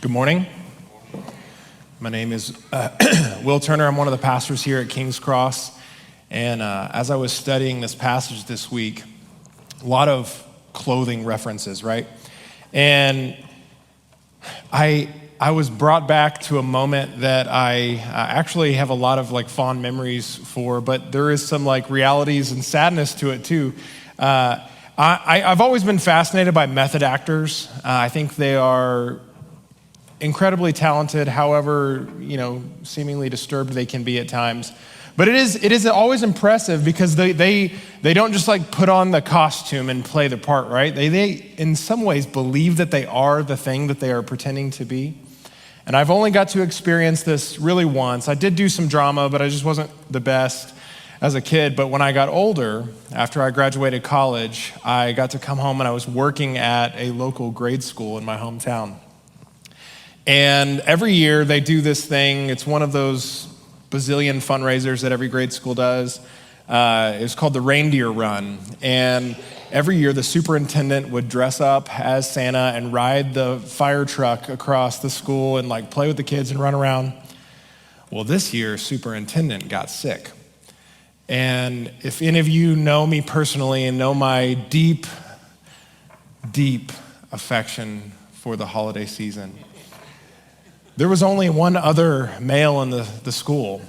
Good morning. My name is Will Turner. I'm one of the pastors here at King's Cross. And as I was studying this passage this week, a lot of clothing references, right? And I was brought back to a moment that I actually have a lot of fond memories for, but there is some realities and sadness to it too. I've always been fascinated by method actors. I think they are incredibly talented, however, seemingly disturbed they can be at times. But it is always impressive because they don't just put on the costume and play the part, right? They in some ways believe that they are the thing that they are pretending to be. And I've only got to experience this really once. I did do some drama, but I just wasn't the best as a kid. But when I got older, after I graduated college, I got to come home and I was working at a local grade school in my hometown. And every year they do this thing. It's one of those bazillion fundraisers that every grade school does. It's called the Reindeer Run. And every year the superintendent would dress up as Santa and ride the fire truck across the school and play with the kids and run around. Well, this year superintendent got sick. And if any of you know me personally and know my deep, deep affection for the holiday season, there was only one other male in the school,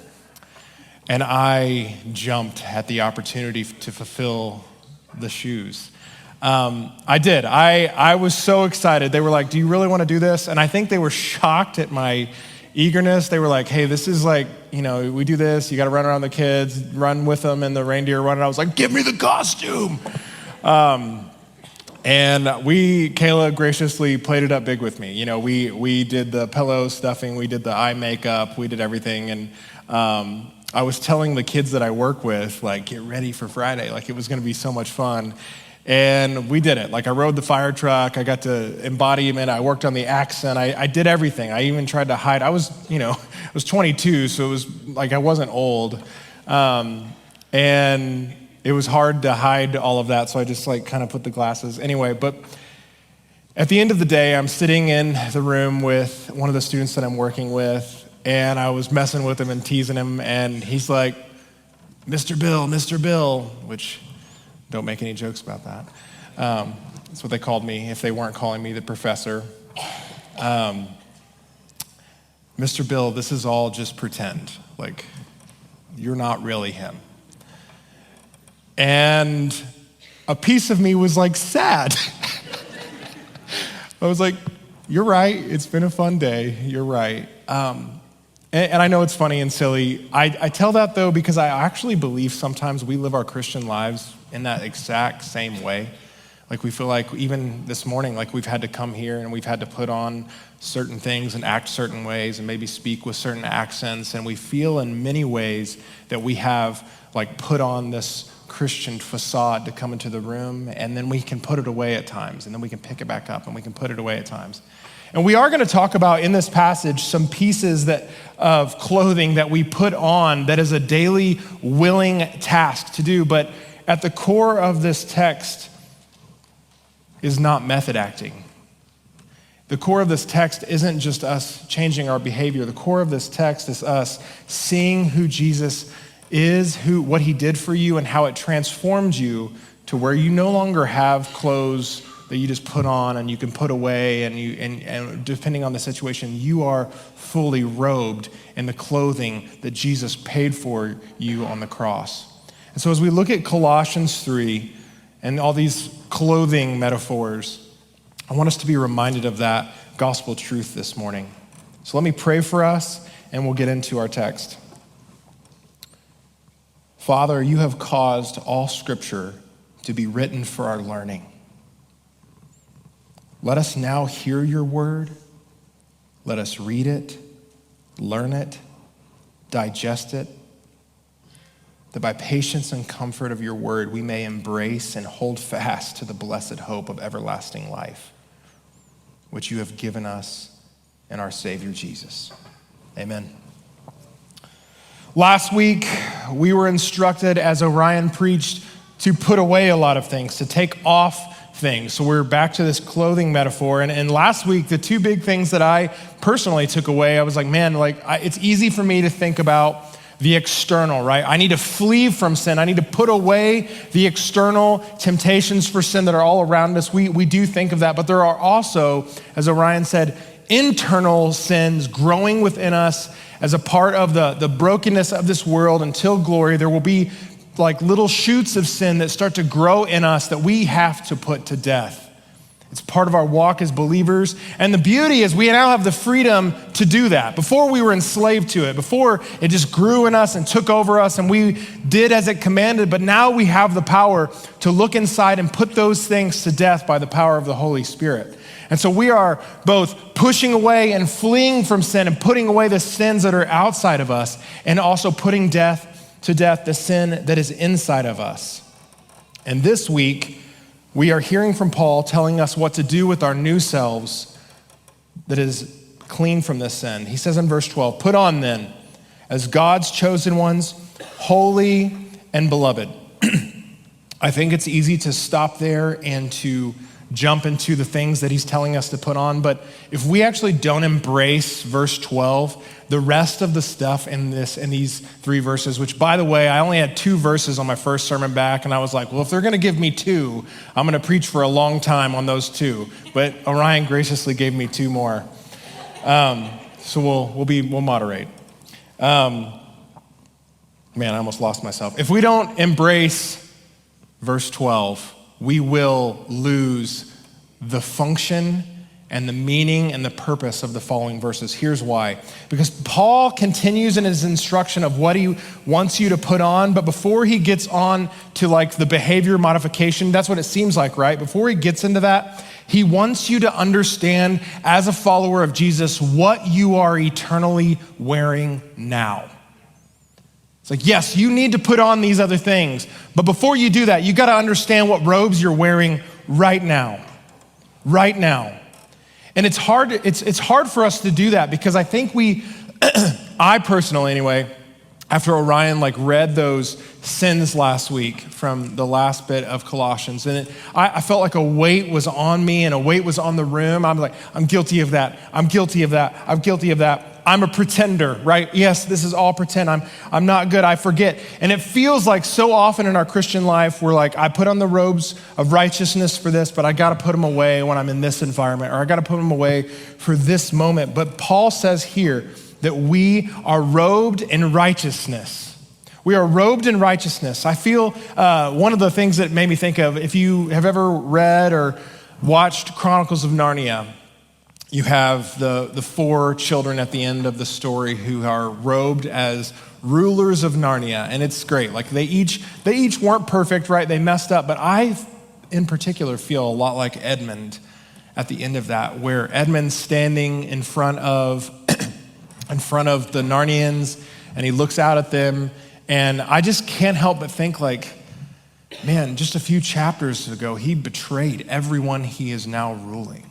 and I jumped at the opportunity to fulfill the shoes. I did. I was so excited. They were like, "Do you really want to do this?" And I think they were shocked at my eagerness. They were like, "Hey, this is we do this. You got to run around the kids, run with them in the reindeer run." And I was like, "Give me the costume." And Kayla graciously played it up big with me. We did the pillow stuffing, we did the eye makeup, we did everything. And I was telling the kids that I work with, get ready for Friday. It was going to be so much fun. And we did it. I rode the fire truck, I got to embody him in, I worked on the accent, I did everything. I even tried to hide. I was 22, so it was I wasn't old. And it was hard to hide all of that, so I just kind of put the glasses. Anyway, but at the end of the day, I'm sitting in the room with one of the students that I'm working with, and I was messing with him and teasing him, and he's like, Mr. Bill, which don't make any jokes about that. That's what they called me if they weren't calling me the professor. Mr. Bill, this is all just pretend. You're not really him. And a piece of me was sad. I was like, you're right. It's been a fun day. You're right. And I know it's funny and silly. I tell that though because I actually believe sometimes we live our Christian lives in that exact same way. We feel even this morning, we've had to come here and we've had to put on certain things and act certain ways and maybe speak with certain accents. And we feel in many ways that we have put on this Christian facade to come into the room, and then we can put it away at times, and then we can pick it back up and we can put it away at times. And we are going to talk about in this passage some pieces of clothing that we put on that is a daily willing task to do. But at the core of this text is not method acting. The core of this text isn't just us changing our behavior. The core of this text is us seeing who Jesus is, what he did for you, and how it transformed you to where you no longer have clothes that you just put on and you can put away, and depending on the situation, you are fully robed in the clothing that Jesus paid for you on the cross. And so as we look at Colossians 3 and all these clothing metaphors, I want us to be reminded of that gospel truth this morning. So let me pray for us and we'll get into our text. Father, you have caused all scripture to be written for our learning. Let us now hear your word. Let us read it, learn it, digest it, that by patience and comfort of your word, we may embrace and hold fast to the blessed hope of everlasting life, which you have given us in our Savior Jesus. Amen. Last week, we were instructed, as Orion preached, to put away a lot of things, to take off thing. So we're back to this clothing metaphor. And last week, the two big things that I personally took away, I was like, man, it's easy for me to think about the external, right? I need to flee from sin. I need to put away the external temptations for sin that are all around us. We do think of that, but there are also, as Orion said, internal sins growing within us as a part of the brokenness of this world until glory. There will be like little shoots of sin that start to grow in us that we have to put to death. It's part of our walk as believers. And the beauty is we now have the freedom to do that. Before we were enslaved to it, before it just grew in us and took over us and we did as it commanded, but now we have the power to look inside and put those things to death by the power of the Holy Spirit. And so we are both pushing away and fleeing from sin and putting away the sins that are outside of us and also putting to death the sin that is inside of us. And this week, we are hearing from Paul telling us what to do with our new selves that is clean from this sin. He says in verse 12, "Put on then, as God's chosen ones, holy and beloved." I think it's easy to stop there and to jump into the things that he's telling us to put on. But if we actually don't embrace verse 12, the rest of the stuff in these three verses, which by the way, I only had 2 verses on my first sermon back, and I was like, well, if they're gonna give me 2, I'm gonna preach for a long time on those 2. But Orion graciously gave me 2 more. So we'll moderate. Man, I almost lost myself. If we don't embrace verse 12, we will lose the function and the meaning and the purpose of the following verses. Here's why. Because Paul continues in his instruction of what he wants you to put on, but before he gets on to like the behavior modification, that's what it seems like, right? Before he gets into that, he wants you to understand as a follower of Jesus what you are eternally wearing now. It's like, yes, you need to put on these other things, but before you do that, you got to understand what robes you're wearing right now. Right now. And it's hard for us to do that because I think I personally anyway, after Orion read those sins last week from the last bit of Colossians, and I felt like a weight was on me and a weight was on the room. I'm like, I'm guilty of that. I'm guilty of that. I'm guilty of that. I'm a pretender, right? Yes, this is all pretend. I'm not good. I forget. And it feels like so often in our Christian life, we're like, I put on the robes of righteousness for this, but I got to put them away when I'm in this environment, or I got to put them away for this moment. But Paul says here that we are robed in righteousness. We are robed in righteousness. I feel one of the things that made me think of, if you have ever read or watched Chronicles of Narnia, you have the 4 children at the end of the story who are robed as rulers of Narnia, and it's great. Like they each weren't perfect, right? They messed up, but I, in particular, feel a lot like Edmund at the end of that, where Edmund's standing in front of the Narnians, and he looks out at them, and I just can't help but think like, man, just a few chapters ago, he betrayed everyone he is now ruling.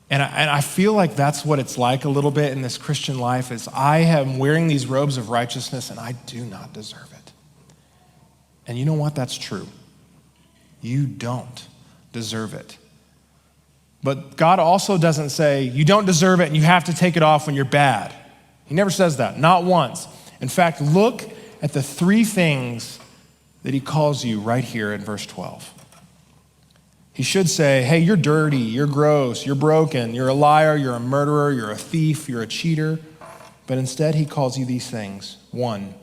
And I feel like that's what it's like a little bit in this Christian life is I am wearing these robes of righteousness and I do not deserve it. And you know what? That's true. You don't deserve it. But God also doesn't say you don't deserve it and you have to take it off when you're bad. He never says that, not once. In fact, look at the 3 things that he calls you right here in verse 12. He should say, hey, you're dirty, you're gross, you're broken, you're a liar, you're a murderer, you're a thief, you're a cheater. But instead, he calls you these things. 1,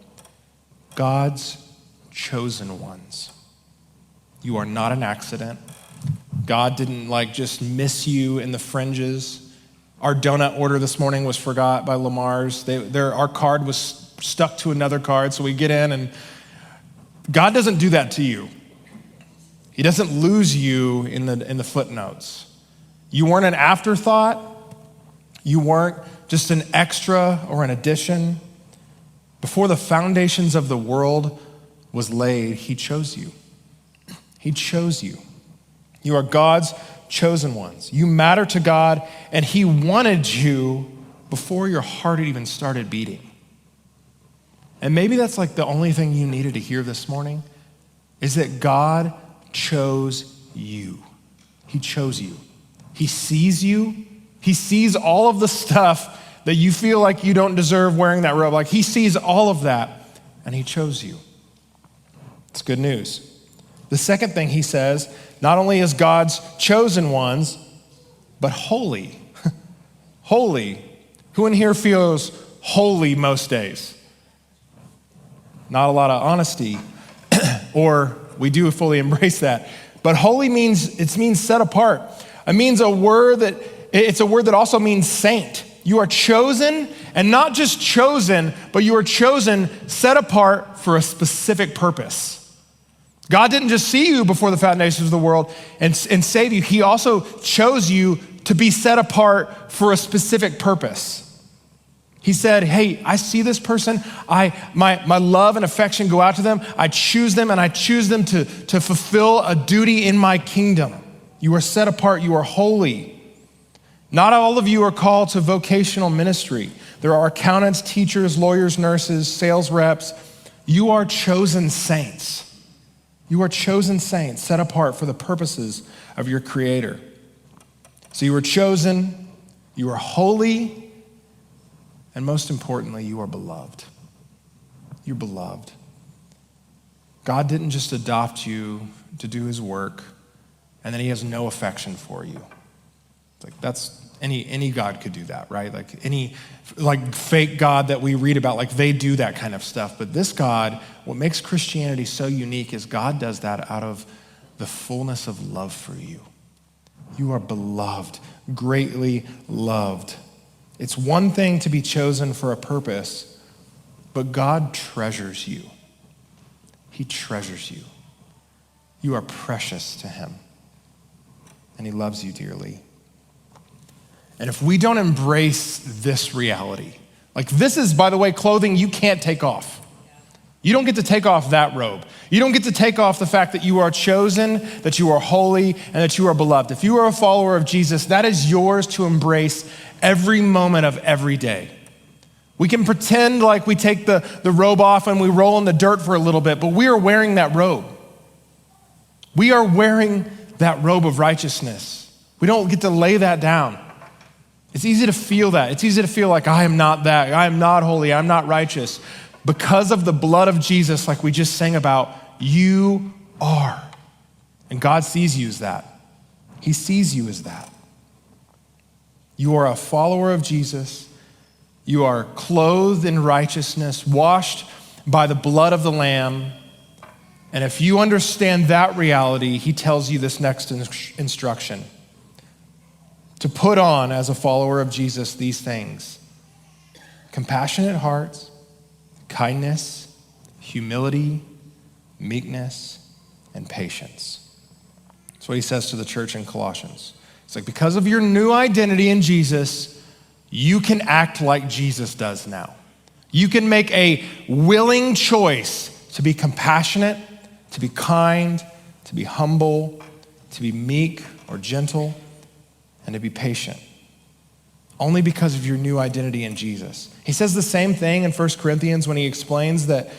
God's chosen ones. You are not an accident. God didn't just miss you in the fringes. Our donut order this morning was forgot by Lamar's. Our card was stuck to another card, so we get in, and God doesn't do that to you. He doesn't lose you in the footnotes. You weren't an afterthought. You weren't just an extra or an addition. Before the foundations of the world was laid, he chose you. He chose you. You are God's chosen ones. You matter to God, and he wanted you before your heart had even started beating. And maybe that's the only thing you needed to hear this morning, is that God chose you. He chose you. He sees you. He sees all of the stuff that you feel like you don't deserve wearing that robe. Like he sees all of that, and he chose you. It's good news. The second thing he says, not only is God's chosen ones, but holy. Holy. Who in here feels holy most days? Not a lot of honesty, or we do fully embrace that. But holy means set apart. It means it's a word that also means saint. You are chosen, and not just chosen, but you are chosen, set apart for a specific purpose. God didn't just see you before the foundations of the world and save you. He also chose you to be set apart for a specific purpose. He said, hey, I see this person. My love and affection go out to them. I choose them, and I choose them to fulfill a duty in my kingdom. You are set apart. You are holy. Not all of you are called to vocational ministry. There are accountants, teachers, lawyers, nurses, sales reps. You are chosen saints. You are chosen saints, set apart for the purposes of your Creator. So you are chosen, you are holy, and most importantly, you are beloved. You're beloved. God didn't just adopt you to do his work, and then he has no affection for you. It's like that's any God could do that, right? Like any fake God that we read about, like they do that kind of stuff. But this God, what makes Christianity so unique is God does that out of the fullness of love for you. You are beloved, greatly loved. It's one thing to be chosen for a purpose, but God treasures you. He treasures you. You are precious to him, and he loves you dearly. And if we don't embrace this reality, like this is, by the way, clothing you can't take off. You don't get to take off that robe. You don't get to take off the fact that you are chosen, that you are holy, and that you are beloved. If you are a follower of Jesus, that is yours to embrace every moment of every day. We can pretend like we take the robe off and we roll in the dirt for a little bit, but we are wearing that robe. We are wearing that robe of righteousness. We don't get to lay that down. It's easy to feel that. It's easy to feel like I am not that. I am not holy. I'm not righteous. Because of the blood of Jesus, like we just sang about, you are. And God sees you as that. He sees you as that. You are a follower of Jesus. You are clothed in righteousness, washed by the blood of the Lamb. And if you understand that reality, he tells you this next instruction. To put on, as a follower of Jesus, these things: compassionate hearts, kindness, humility, meekness, and patience. That's what he says to the church in Colossians. It's like, because of your new identity in Jesus, you can act like Jesus does now. You can make a willing choice to be compassionate, to be kind, to be humble, to be meek or gentle, and to be patient. Only because of your new identity in Jesus. He says the same thing in 1 Corinthians when he explains that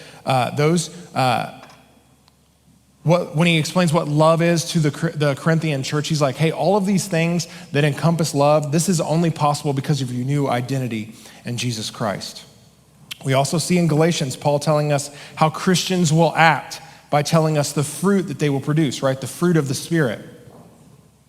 when he explains what love is to the Corinthian church. He's like, hey, all of these things that encompass love, this is only possible because of your new identity in Jesus Christ. We also see in Galatians, Paul telling us how Christians will act by telling us the fruit that they will produce, right? The fruit of the Spirit.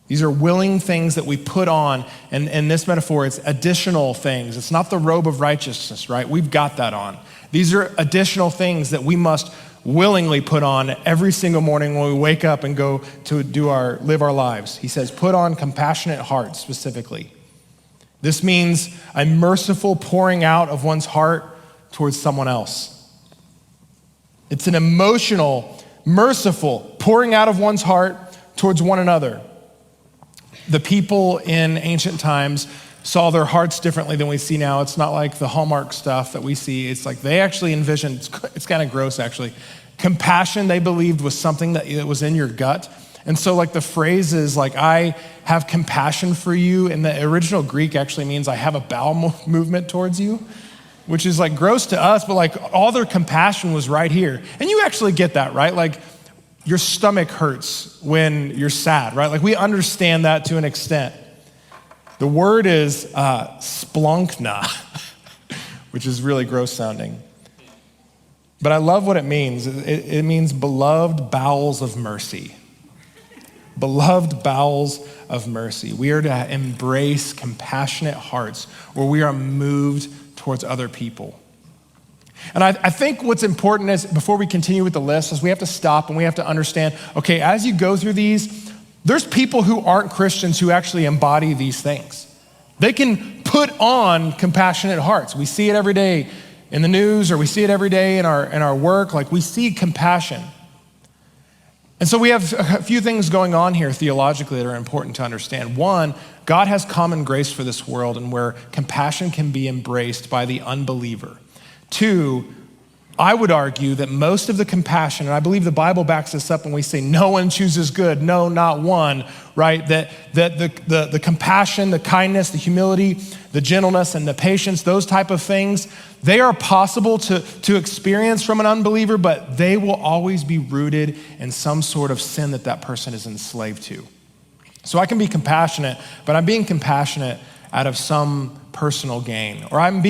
These are willing things that we put on, and in this metaphor, it's additional things. It's not the robe of righteousness, right? We've got that on. These are additional things that we must willingly put on every single morning when we wake up and go to live our lives. He says, put on compassionate hearts specifically. This means a merciful pouring out of one's heart towards someone else. It's an emotional, merciful pouring out of one's heart towards one another. The people in ancient times saw their hearts differently than we see now. It's not like the Hallmark stuff that we see. It's like they actually envisioned, it's kind of gross actually. Compassion, they believed, was something that was in your gut. And so like the phrase is like, I have compassion for you. In the original Greek actually means I have a bowel movement towards you, which is like gross to us, but like all their compassion was right here. And you actually get that, right? Like your stomach hurts when you're sad, right? Like we understand that to an extent. The word is splunkna, which is really gross sounding. But I love what it means. It means beloved bowels of mercy. Beloved bowels of mercy. We are to embrace compassionate hearts where we are moved towards other people. And I think what's important is, before we continue with the list, is we have to stop and we have to understand, okay, as you go through these, there's people who aren't Christians who actually embody these things. They can put on compassionate hearts. We see it every day in the news, or we see it every day in our work. Like, we see compassion. And so we have a few things going on here theologically that are important to understand. One, God has common grace for this world, and where compassion can be embraced by the unbeliever. Two, I would argue that most of the compassion, and I believe the Bible backs this up when we say no one chooses good, no, not one, right? That the compassion, the kindness, the humility, the gentleness, and the patience, those type of things, they are possible to experience from an unbeliever, but they will always be rooted in some sort of sin that person is enslaved to. So I can be compassionate, but I'm being compassionate out of some personal gain, or I'm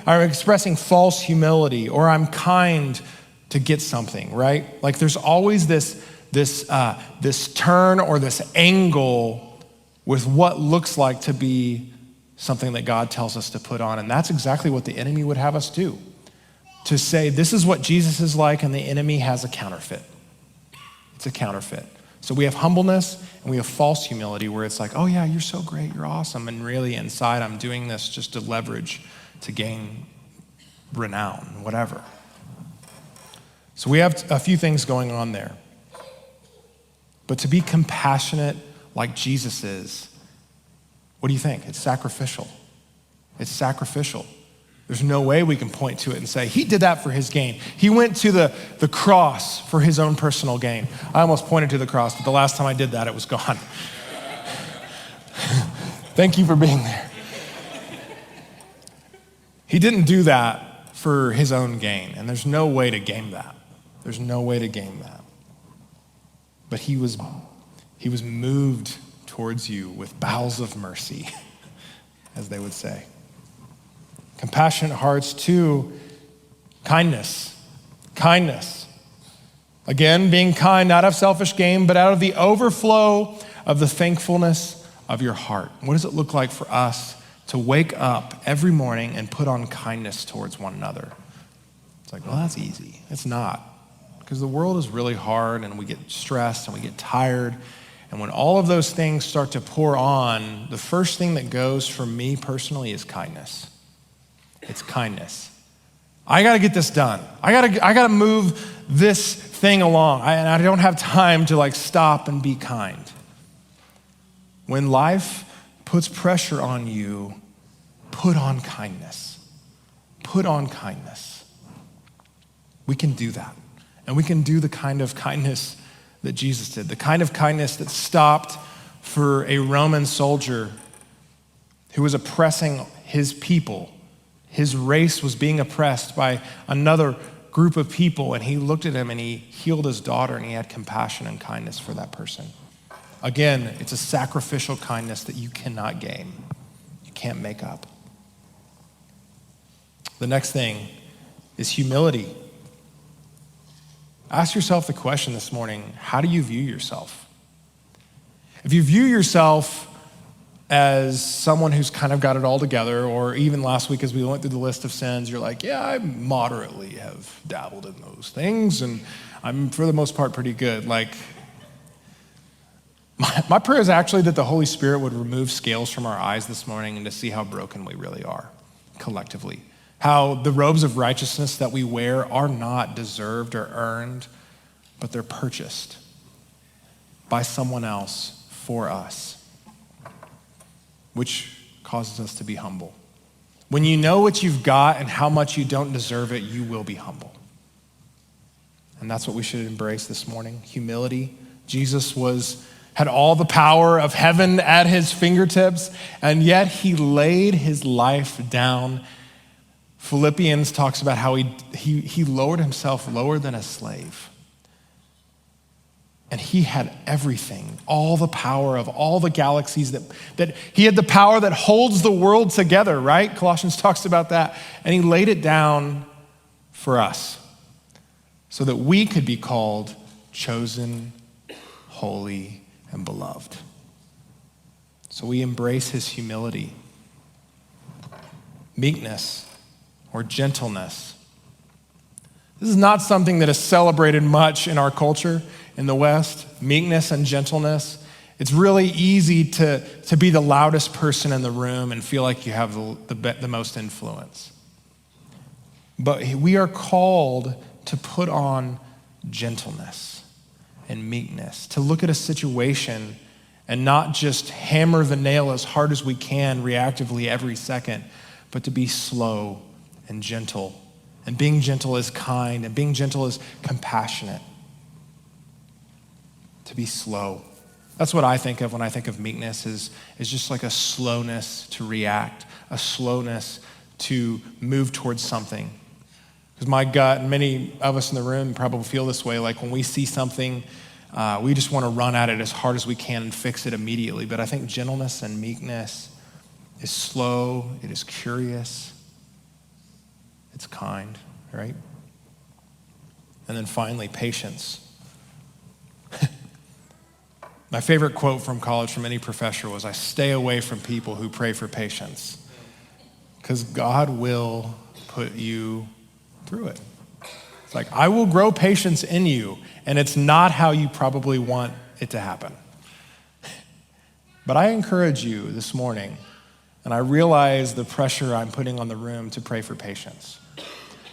expressing false humility, or I'm kind to get something, right? Like, there's always this turn or this angle with what looks like to be something that God tells us to put on. And that's exactly what the enemy would have us do. To say, this is what Jesus is like, and the enemy has a counterfeit. It's a counterfeit. So we have humbleness and we have false humility, where it's like, oh yeah, you're so great, you're awesome. And really inside, I'm doing this just to leverage, to gain renown, whatever. So we have a few things going on there. But to be compassionate like Jesus is, what do you think? It's sacrificial. It's sacrificial. There's no way we can point to it and say, he did that for his gain. He went to the cross for his own personal gain. I almost pointed to the cross, but the last time I did that, it was gone. Thank you for being there. He didn't do that for his own gain, and there's no way to game that. There's no way to game that. But he was moved towards you with bowels of mercy, as they would say. Compassionate hearts. Two, kindness. Kindness. Again, being kind, not of selfish gain, but out of the overflow of the thankfulness of your heart. What does it look like for us to wake up every morning and put on kindness towards one another? It's like, well, that's easy. It's not. Because the world is really hard, and we get stressed and we get tired. And when all of those things start to pour on, the first thing that goes for me personally is kindness. It's kindness. I got to get this done. I got to move this thing along. And I don't have time to stop and be kind. When life puts pressure on you, put on kindness. Put on kindness. We can do that. And we can do the kind of kindness that Jesus did, the kind of kindness that stopped for a Roman soldier who was oppressing his people. His race was being oppressed by another group of people, and he looked at him and he healed his daughter, and he had compassion and kindness for that person. Again, it's a sacrificial kindness that you cannot gain. You can't make up. The next thing is humility. Ask yourself the question this morning, how do you view yourself? If you view yourself as someone who's kind of got it all together, or even last week as we went through the list of sins, you're like, yeah, I moderately have dabbled in those things, and I'm for the most part pretty good. My prayer is actually that the Holy Spirit would remove scales from our eyes this morning and to see how broken we really are collectively. How the robes of righteousness that we wear are not deserved or earned, but they're purchased by someone else for us, which causes us to be humble. When you know what you've got and how much you don't deserve it, you will be humble. And that's what we should embrace this morning, humility. Jesus had all the power of heaven at his fingertips, and yet he laid his life down. Philippians talks about how he lowered himself lower than a slave. And he had everything, all the power of all the galaxies, that he had the power that holds the world together, right? Colossians talks about that. And he laid it down for us so that we could be called chosen, holy, and beloved. So we embrace his humility, meekness, or gentleness. This is not something that is celebrated much in our culture in the West, meekness and gentleness. It's really easy to be the loudest person in the room and feel like you have the most influence. But we are called to put on gentleness and meekness, to look at a situation and not just hammer the nail as hard as we can reactively every second, but to be slow and gentle. And being gentle is kind, and being gentle is compassionate. To be slow. That's what I think of when I think of meekness, is just like a slowness to react, a slowness to move towards something. Because my gut, and many of us in the room probably feel this way, like when we see something, we just want to run at it as hard as we can and fix it immediately. But I think gentleness and meekness is slow, it is curious, it's kind, right? And then finally, patience. My favorite quote from college from any professor was, I stay away from people who pray for patience, because God will put you through it. It's like, I will grow patience in you, and it's not how you probably want it to happen. But I encourage you this morning, and I realize the pressure I'm putting on the room, to pray for patience,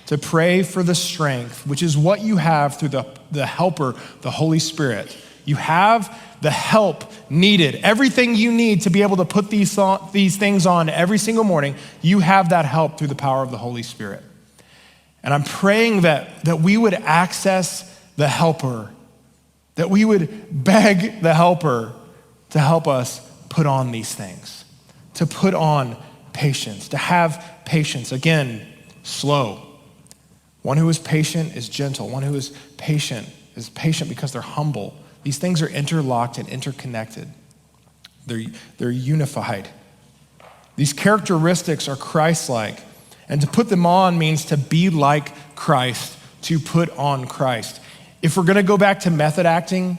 to pray for the strength, which is what you have through the helper, the Holy Spirit. You have the help needed, everything you need to be able to put these things on every single morning. You have that help through the power of the Holy Spirit. And I'm praying that we would access the helper, that we would beg the helper to help us put on these things, to put on patience, to have patience. Again, slow. One who is patient is gentle. One who is patient because they're humble. These things are interlocked and interconnected. They're unified. These characteristics are Christ-like. And to put them on means to be like Christ, to put on Christ. If we're going to go back to method acting,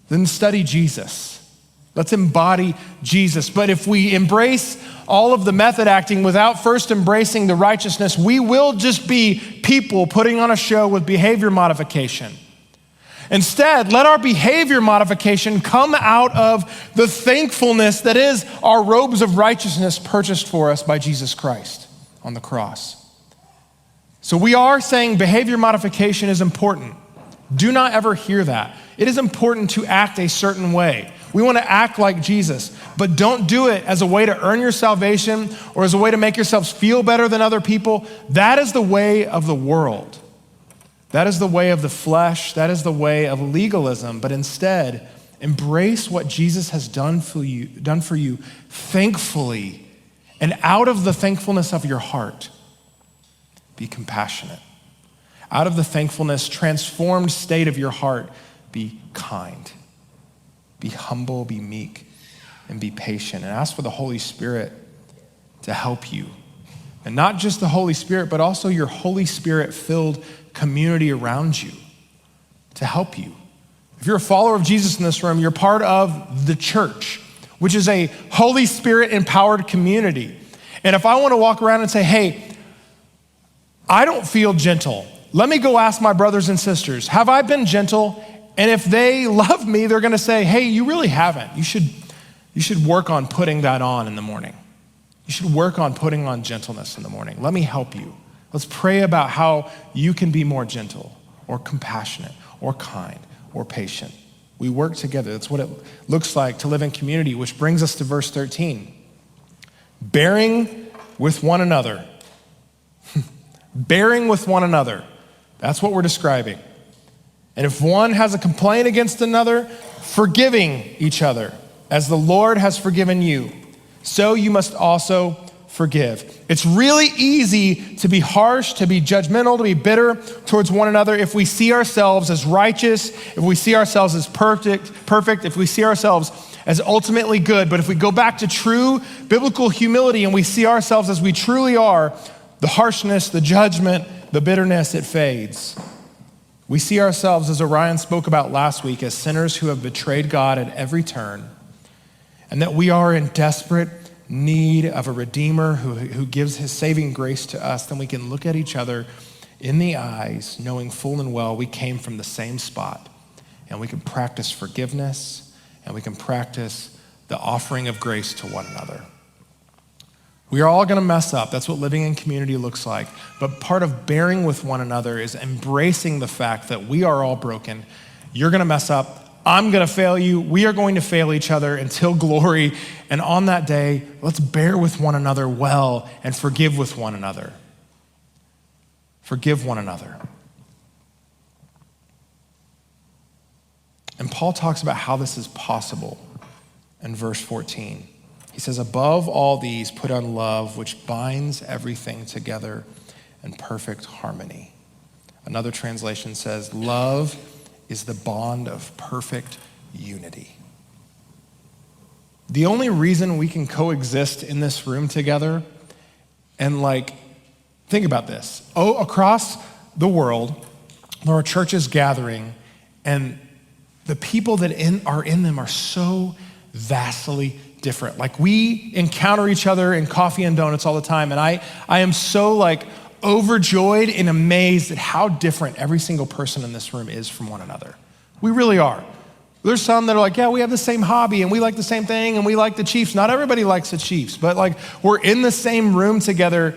then study Jesus. Let's embody Jesus. But if we embrace all of the method acting without first embracing the righteousness, we will just be people putting on a show with behavior modification. Instead, let our behavior modification come out of the thankfulness that is our robes of righteousness purchased for us by Jesus Christ on the cross. So we are saying behavior modification is important. Do not ever hear that. It is important to act a certain way. We want to act like Jesus, but don't do it as a way to earn your salvation or as a way to make yourselves feel better than other people. That is the way of the world. That is the way of the flesh. That is the way of legalism. But instead, embrace what Jesus has done for you thankfully. And out of the thankfulness of your heart, be compassionate. Out of the thankfulness, transformed state of your heart, be kind. Be humble, be meek, and be patient. And ask for the Holy Spirit to help you. And not just the Holy Spirit, but also your Holy Spirit-filled community around you to help you. If you're a follower of Jesus in this room, you're part of the church, which is a Holy Spirit-empowered community. And if I want to walk around and say, hey, I don't feel gentle, let me go ask my brothers and sisters, have I been gentle? And if they love me, they're going to say, hey, you really haven't. You should work on putting that on in the morning. You should work on putting on gentleness in the morning. Let me help you. Let's pray about how you can be more gentle or compassionate or kind or patient. We work together. That's what it looks like to live in community, which brings us to verse 13. Bearing with one another. Bearing with one another. That's what we're describing. And if one has a complaint against another, forgiving each other, as the Lord has forgiven you, so you must also forgive. It's really easy to be harsh, to be judgmental, to be bitter towards one another if we see ourselves as righteous, if we see ourselves as perfect, if we see ourselves as ultimately good. But if we go back to true biblical humility and we see ourselves as we truly are, the harshness, the judgment, the bitterness, it fades. We see ourselves, as Orion spoke about last week, as sinners who have betrayed God at every turn, and that we are in desperate need of a Redeemer who gives his saving grace to us. Then we can look at each other in the eyes, knowing full and well we came from the same spot, and we can practice forgiveness, and we can practice the offering of grace to one another. We are all going to mess up. That's what living in community looks like. But part of bearing with one another is embracing the fact that we are all broken. You're going to mess up. I'm going to fail you. We are going to fail each other until glory. And on that day, let's bear with one another well and forgive with one another. Forgive one another. And Paul talks about how this is possible in verse 14. He says, above all these, put on love, which binds everything together in perfect harmony. Another translation says, love is the bond of perfect unity. The only reason we can coexist in this room together, and think about this. Across the world, there are churches gathering, and the people that are in them are so vastly different. We encounter each other in coffee and donuts all the time, and I am so overjoyed and amazed at how different every single person in this room is from one another. We really are. There's some that are yeah, we have the same hobby and we like the same thing and we like the Chiefs. Not everybody likes the Chiefs, but we're in the same room together.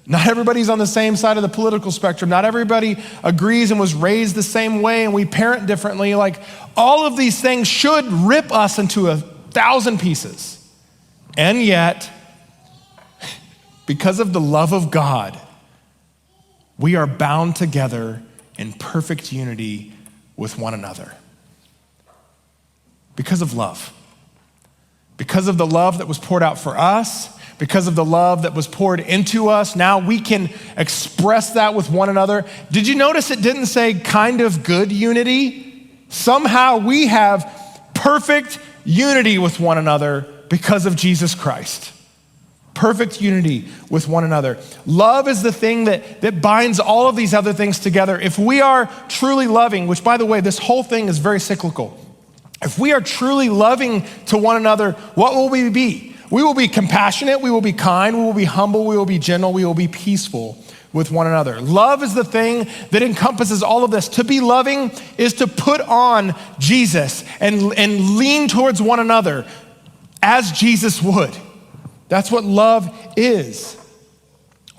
Not everybody's on the same side of the political spectrum. Not everybody agrees and was raised the same way, and we parent differently. All of these things should rip us into 1,000 pieces. And yet, because of the love of God, we are bound together in perfect unity with one another. Because of love. Because of the love that was poured out for us, because of the love that was poured into us, now we can express that with one another. Did you notice it didn't say kind of good unity? Somehow we have perfect unity with one another because of Jesus Christ. Perfect unity with one another. Love is the thing that binds all of these other things together. If we are truly loving, which by the way, this whole thing is very cyclical. If we are truly loving to one another, what will we be? We will be compassionate, we will be kind, we will be humble, we will be gentle, we will be peaceful with one another. Love is the thing that encompasses all of this. To be loving is to put on Jesus and lean towards one another as Jesus would. That's what love is.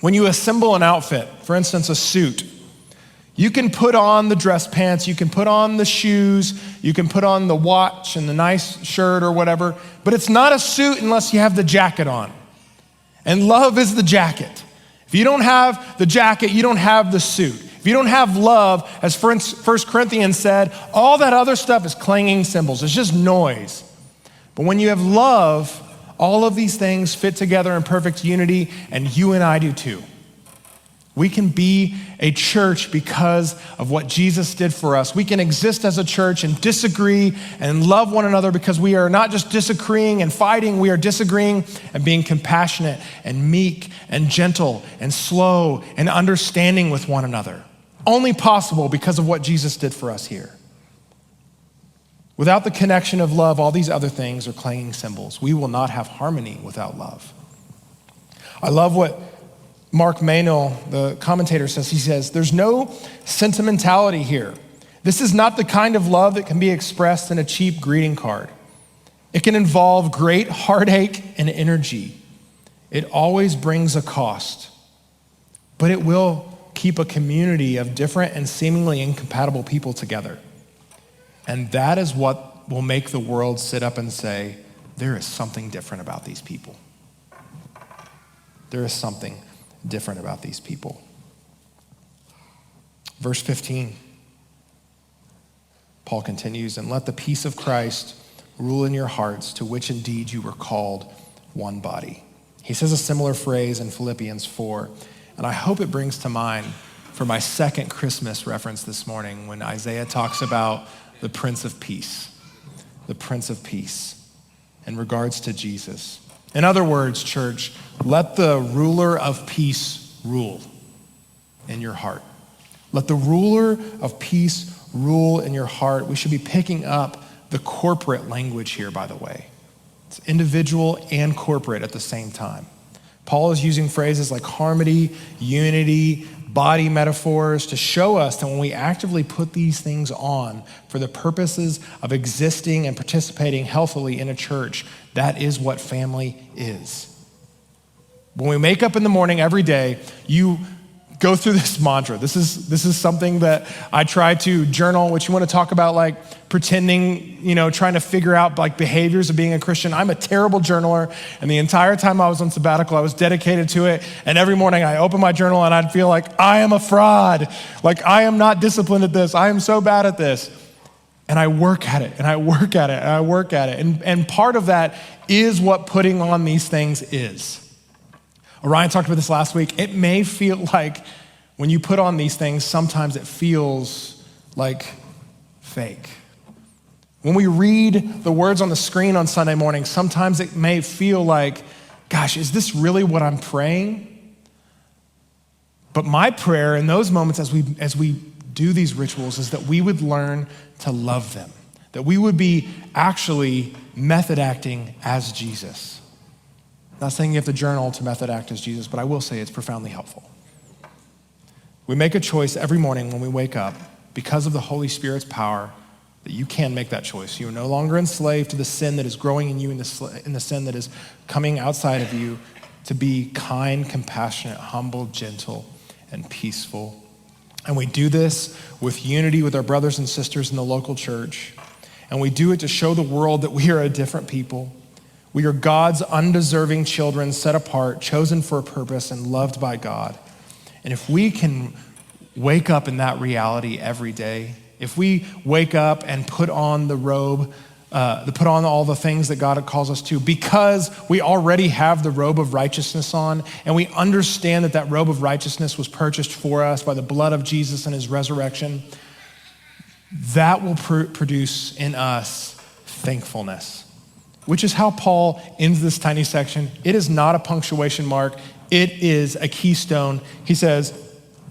When you assemble an outfit, for instance, a suit, you can put on the dress pants, you can put on the shoes, you can put on the watch and the nice shirt or whatever, but it's not a suit unless you have the jacket on. And love is the jacket. If you don't have the jacket, you don't have the suit. If you don't have love, as 1 Corinthians said, all that other stuff is clanging cymbals. It's just noise. But when you have love, all of these things fit together in perfect unity, and you and I do too. We can be a church because of what Jesus did for us. We can exist as a church and disagree and love one another because we are not just disagreeing and fighting, we are disagreeing and being compassionate and meek and gentle and slow and understanding with one another. Only possible because of what Jesus did for us here. Without the connection of love, all these other things are clanging cymbals. We will not have harmony without love. I love what Mark Meynell, the commentator, says. He says, there's no sentimentality here. This is not the kind of love that can be expressed in a cheap greeting card. It can involve great heartache and energy. It always brings a cost, but it will keep a community of different and seemingly incompatible people together. And that is what will make the world sit up and say, there is something different about these people. There is something different about these people. Verse 15, Paul continues, and let the peace of Christ rule in your hearts, to which indeed you were called one body. He says a similar phrase in Philippians 4, and I hope it brings to mind for my second Christmas reference this morning when Isaiah talks about the Prince of Peace, the Prince of Peace in regards to Jesus. In other words, church, let the ruler of peace rule in your heart. Let the ruler of peace rule in your heart. We should be picking up the corporate language here, by the way. It's individual and corporate at the same time. Paul is using phrases like harmony, unity, body metaphors to show us that when we actively put these things on for the purposes of existing and participating healthily in a church, that is what family is. When we wake up in the morning every day, you go through this mantra. This is something that I try to journal, which you want to talk about like pretending, trying to figure out like behaviors of being a Christian. I'm a terrible journaler, and the entire time I was on sabbatical, I was dedicated to it, and every morning I open my journal and I'd feel like I am a fraud, like I am not disciplined at this, I am so bad at this. And I work at it, and I work at it, and I work at it. And part of that is what putting on these things is. Orion talked about this last week. It may feel like when you put on these things, sometimes it feels like fake. When we read the words on the screen on Sunday morning, sometimes it may feel like, gosh, is this really what I'm praying? But my prayer in those moments as we do these rituals is that we would learn to love them, that we would be actually method acting as Jesus. Not saying you have to journal to method act as Jesus, but I will say it's profoundly helpful. We make a choice every morning when we wake up because of the Holy Spirit's power that you can make that choice. You are no longer enslaved to the sin that is growing in you and the sin that is coming outside of you to be kind, compassionate, humble, gentle, and peaceful. And we do this with unity with our brothers and sisters in the local church. And we do it to show the world that we are a different people. We are God's undeserving children, set apart, chosen for a purpose, and loved by God. And if we can wake up in that reality every day, if we wake up and put on the robe, put on all the things that God calls us to, because we already have the robe of righteousness on, and we understand that that robe of righteousness was purchased for us by the blood of Jesus and his resurrection, that will produce in us thankfulness. Which is how Paul ends this tiny section. It is not a punctuation mark. It is a keystone. He says,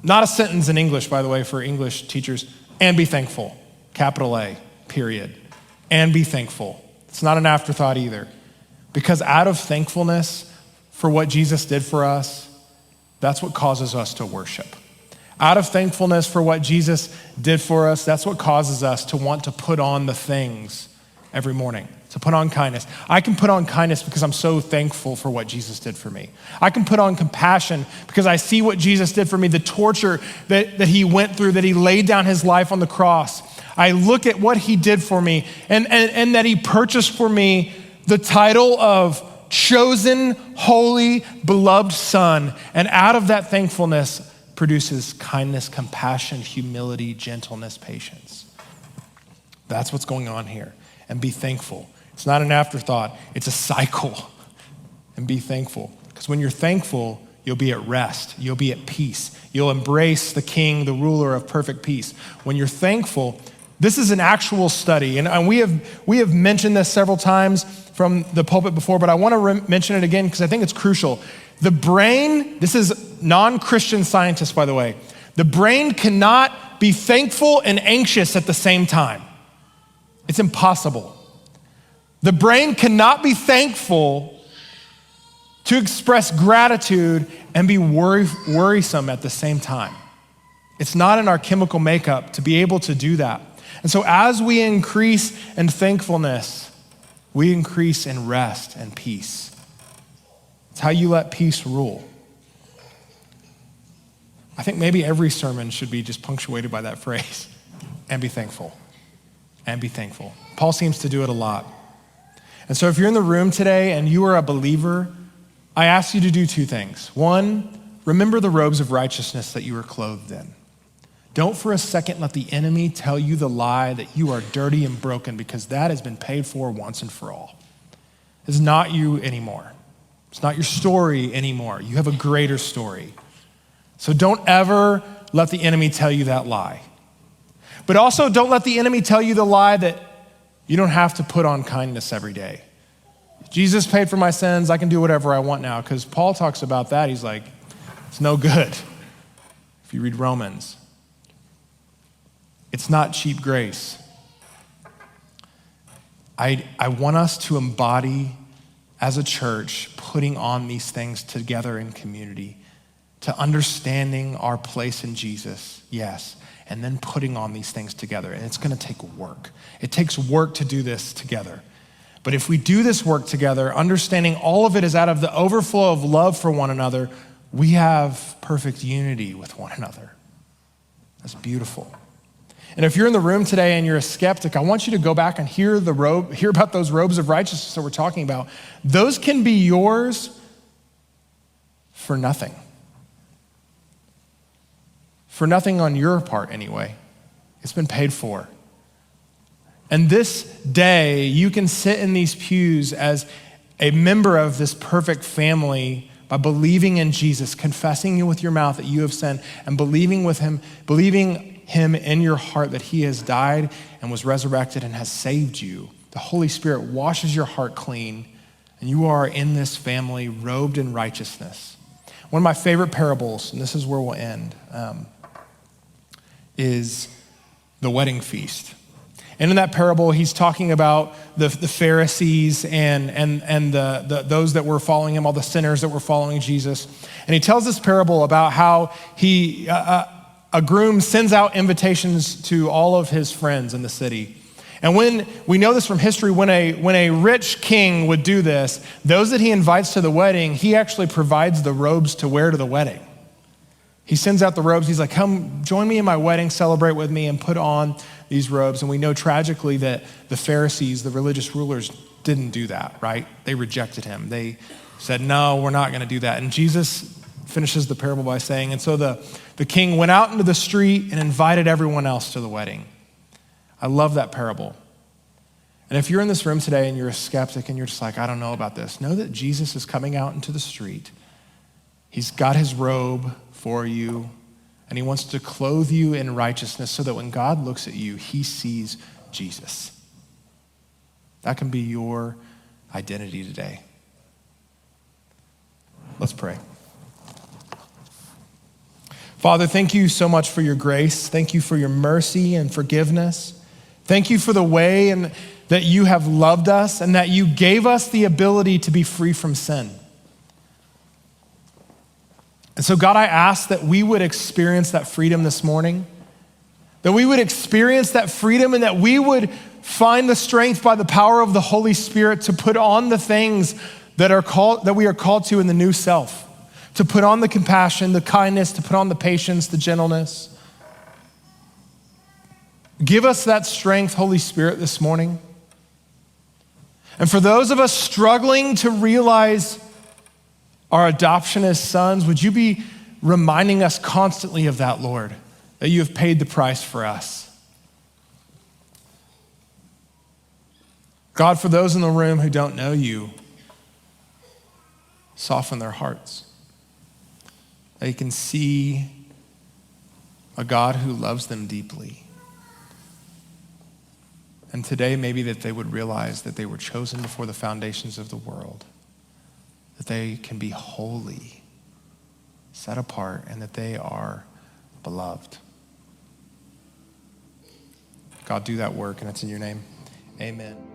not a sentence in English, by the way, for English teachers, and be thankful, capital A, period. And be thankful. It's not an afterthought either. Because out of thankfulness for what Jesus did for us, that's what causes us to worship. Out of thankfulness for what Jesus did for us, that's what causes us to want to put on the things every morning. To put on kindness. I can put on kindness because I'm so thankful for what Jesus did for me. I can put on compassion because I see what Jesus did for me, the torture that he went through, that he laid down his life on the cross. I look at what he did for me and that he purchased for me the title of chosen, holy, beloved son. And out of that thankfulness produces kindness, compassion, humility, gentleness, patience. That's what's going on here. And be thankful. It's not an afterthought, it's a cycle. And be thankful. Because when you're thankful, you'll be at rest. You'll be at peace. You'll embrace the king, the ruler of perfect peace. When you're thankful, this is an actual study. And we have mentioned this several times from the pulpit before, but I want to mention it again because I think it's crucial. The brain, this is non-Christian scientists, by the way, the brain cannot be thankful and anxious at the same time. It's impossible. The brain cannot be thankful to express gratitude and be worrisome at the same time. It's not in our chemical makeup to be able to do that. And so as we increase in thankfulness, we increase in rest and peace. It's how you let peace rule. I think maybe every sermon should be just punctuated by that phrase, and be thankful. And be thankful. Paul seems to do it a lot. And so if you're in the room today and you are a believer, I ask you to do two things. One, remember the robes of righteousness that you were clothed in. Don't for a second let the enemy tell you the lie that you are dirty and broken, because that has been paid for once and for all. It's not you anymore. It's not your story anymore. You have a greater story. So don't ever let the enemy tell you that lie. But also don't let the enemy tell you the lie that you don't have to put on kindness every day. Jesus paid for my sins. I can do whatever I want now. Because Paul talks about that. He's like, it's no good. If you read Romans, it's not cheap grace. I want us to embody as a church putting on these things together in community, to understanding our place in Jesus, yes, and then putting on these things together. And it's gonna take work. It takes work to do this together. But if we do this work together, understanding all of it is out of the overflow of love for one another, we have perfect unity with one another. That's beautiful. And if you're in the room today and you're a skeptic, I want you to go back and hear about those robes of righteousness that we're talking about. Those can be yours for nothing. For nothing on your part anyway. It's been paid for. And this day, you can sit in these pews as a member of this perfect family by believing in Jesus, confessing with your mouth that you have sinned, and believing him in your heart that he has died and was resurrected and has saved you. The Holy Spirit washes your heart clean, and you are in this family robed in righteousness. One of my favorite parables, and this is where we'll end, is the wedding feast. And in that parable, he's talking about the Pharisees and those that were following him, all the sinners that were following Jesus. And he tells this parable about how a groom sends out invitations to all of his friends in the city. And when we know this from history, when a rich king would do this, those that he invites to the wedding, he actually provides the robes to wear to the wedding. He sends out the robes. He's like, come join me in my wedding, celebrate with me, and put on these robes. And we know tragically that the Pharisees, the religious rulers, didn't do that, right? They rejected him. They said, no, we're not gonna do that. And Jesus finishes the parable by saying, and so the king went out into the street and invited everyone else to the wedding. I love that parable. And if you're in this room today and you're a skeptic and you're just like, I don't know about this, know that Jesus is coming out into the street. He's got his robe for you, and he wants to clothe you in righteousness so that when God looks at you, he sees Jesus. That can be your identity today. Let's pray. Father, thank you so much for your grace. Thank you for your mercy and forgiveness. Thank you for the way that you have loved us and that you gave us the ability to be free from sin. And so, God, I ask that we would experience that freedom this morning, that we would experience that freedom and that we would find the strength by the power of the Holy Spirit to put on the things that we are called to in the new self, to put on the compassion, the kindness, to put on the patience, the gentleness. Give us that strength, Holy Spirit, this morning. And for those of us struggling to realize our adoption as sons, would you be reminding us constantly of that, Lord, that you have paid the price for us? God, for those in the room who don't know you, soften their hearts. They can see a God who loves them deeply. And today, maybe that they would realize that they were chosen before the foundations of the world, that they can be holy, set apart, and that they are beloved. God, do that work, and it's in your name. Amen.